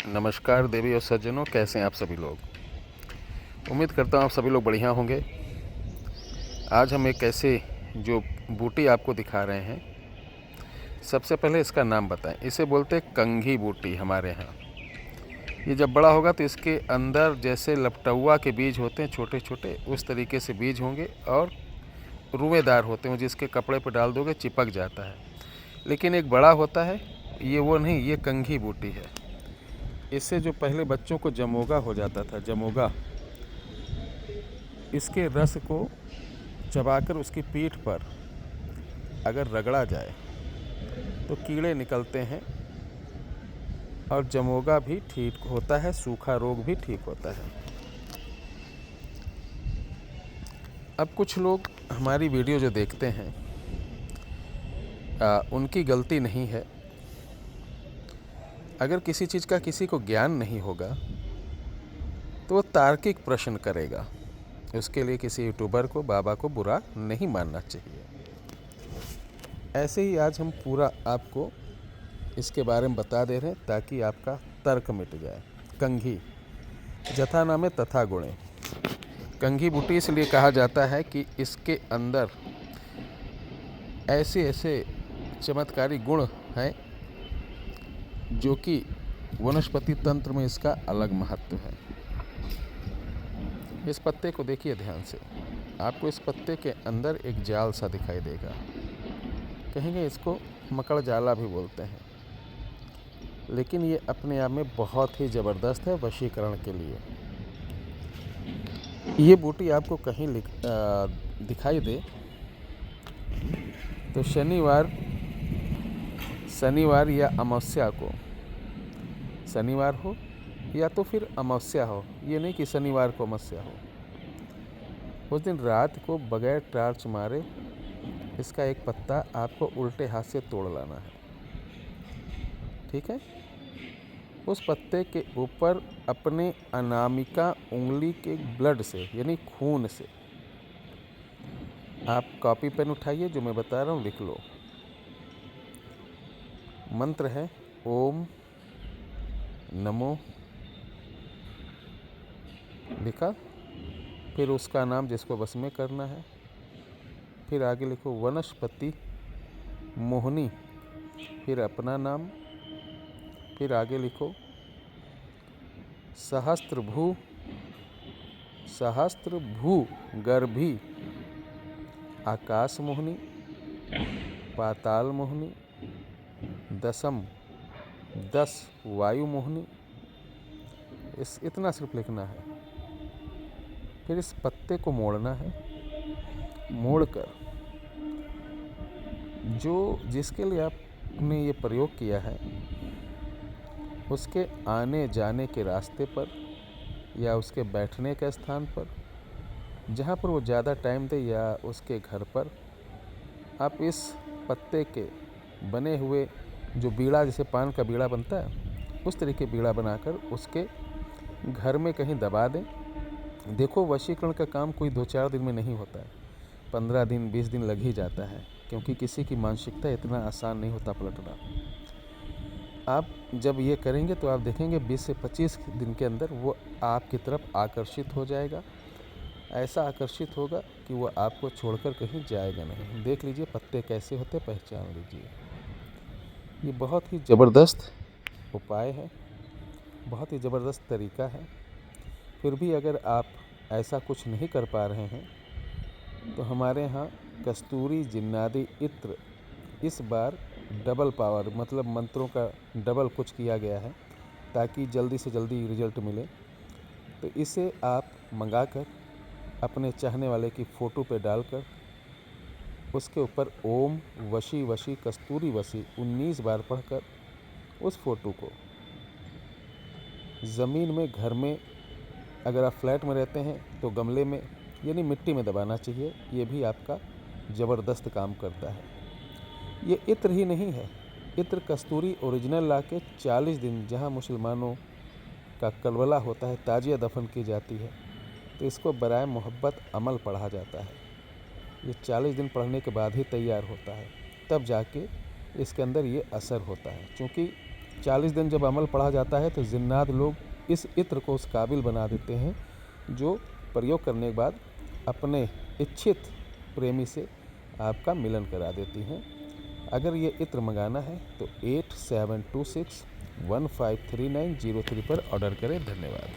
नमस्कार देवी और सज्जनों, कैसे हैं आप सभी लोग। उम्मीद करता हूँ आप सभी लोग बढ़िया होंगे। आज हम एक ऐसे जो बूटी आपको दिखा रहे हैं। सबसे पहले इसका नाम बताएं। इसे बोलते हैं कंघी बूटी हमारे यहाँ। ये जब बड़ा होगा तो इसके अंदर जैसे लपटुआ के बीज होते हैं छोटे छोटे, उस तरीके से बीज होंगे और रुएदार होते हैं, जिसके कपड़े पर डाल दोगे चिपक जाता है। लेकिन एक बड़ा होता है, ये वो नहीं, ये कंघी बूटी है। इससे जो पहले बच्चों को जमोगा हो जाता था, जमोगा, इसके रस को चबाकर उसकी पीठ पर अगर रगड़ा जाए तो कीड़े निकलते हैं और जमोगा भी ठीक होता है, सूखा रोग भी ठीक होता है। अब कुछ लोग हमारी वीडियो जो देखते हैं उनकी गलती नहीं है। अगर किसी चीज़ का किसी को ज्ञान नहीं होगा तो वो तार्किक प्रश्न करेगा। उसके लिए किसी यूट्यूबर को, बाबा को बुरा नहीं मानना चाहिए। ऐसे ही आज हम पूरा आपको इसके बारे में बता दे रहे हैं ताकि आपका तर्क मिट जाए। कंघी, जथा नामे तथा गुणे। कंघी बूटी इसलिए कहा जाता है कि इसके अंदर ऐसे ऐसे चमत्कारी गुण हैं जो कि वनस्पति तंत्र में इसका अलग महत्व है। इस पत्ते को देखिए ध्यान से। आपको इस पत्ते के अंदर एक जाल सा दिखाई देगा। कहेंगे इसको मकड़ जाला भी बोलते हैं, लेकिन ये अपने आप में बहुत ही ज़बरदस्त है वशीकरण के लिए। ये बूटी आपको कहीं दिखाई दे तो शनिवार या अमावस्या को, शनिवार हो या तो फिर अमावस्या हो, ये नहीं कि शनिवार को अमावस्या हो, उस दिन रात को बगैर टार्च मारे इसका एक पत्ता आपको उल्टे हाथ से तोड़ लाना है। ठीक है। उस पत्ते के ऊपर अपने अनामिका उंगली के ब्लड से, यानी खून से, आप कॉपी पेन उठाइए, जो मैं बता रहा हूँ लिख लो। मंत्र है ओम नमो, लिखा, फिर उसका नाम जिसको बस में करना है, फिर आगे लिखो वनस्पति मोहनी, फिर अपना नाम, फिर आगे लिखो सहस्त्रभू गर्भी आकाश मोहनी, पाताल मोहनी, 10 वायु मोहनी। इतना सिर्फ लिखना है। फिर इस पत्ते को मोड़ना है। मोड़कर जो जिसके लिए आपने ये प्रयोग किया है उसके आने जाने के रास्ते पर या उसके बैठने के स्थान पर, जहाँ पर वो ज़्यादा टाइम दे, या उसके घर पर, आप इस पत्ते के बने हुए जो बीड़ा, जैसे पान का बीड़ा बनता है, उस तरीके बीड़ा बनाकर उसके घर में कहीं दबा दें। देखो, वशीकरण का काम कोई 2-4 दिन में नहीं होता है, 15 दिन 20 दिन लग ही जाता है, क्योंकि किसी की मानसिकता इतना आसान नहीं होता पलटना। आप जब ये करेंगे तो आप देखेंगे 20 से 25 दिन के अंदर वो आपकी तरफ आकर्षित हो जाएगा। ऐसा आकर्षित होगा कि वो आपको छोड़कर कहीं जाएगा नहीं। देख लीजिए पत्ते कैसे होते, पहचान लीजिए। ये बहुत ही ज़बरदस्त उपाय है, बहुत ही ज़बरदस्त तरीका है। फिर भी अगर आप ऐसा कुछ नहीं कर पा रहे हैं तो हमारे यहाँ कस्तूरी जिन्नादी इत्र इस बार डबल पावर, मतलब मंत्रों का डबल कुछ किया गया है ताकि जल्दी से जल्दी रिजल्ट मिले। तो इसे आप मंगाकर अपने चाहने वाले की फ़ोटो पे डालकर उसके ऊपर ओम वशी वशी कस्तूरी वशी 19 बार पढ़कर उस फ़ोटो को ज़मीन में, घर में, अगर आप फ्लैट में रहते हैं तो गमले में यानी मिट्टी में दबाना चाहिए। ये भी आपका ज़बरदस्त काम करता है। ये इत्र ही नहीं है, इत्र कस्तूरी ओरिजिनल लाके 40 दिन, जहाँ मुसलमानों का कलवला होता है, ताजिया दफन की जाती है, तो इसको बराए मोहब्बत अमल पढ़ा जाता है। ये 40 दिन पढ़ने के बाद ही तैयार होता है, तब जाके इसके अंदर ये असर होता है। क्योंकि 40 दिन जब अमल पढ़ा जाता है तो जिन्नात लोग इस इत्र को उस काबिल बना देते हैं जो प्रयोग करने के बाद अपने इच्छित प्रेमी से आपका मिलन करा देती हैं। अगर ये इत्र मंगाना है तो 8726153903 पर ऑर्डर करें। धन्यवाद।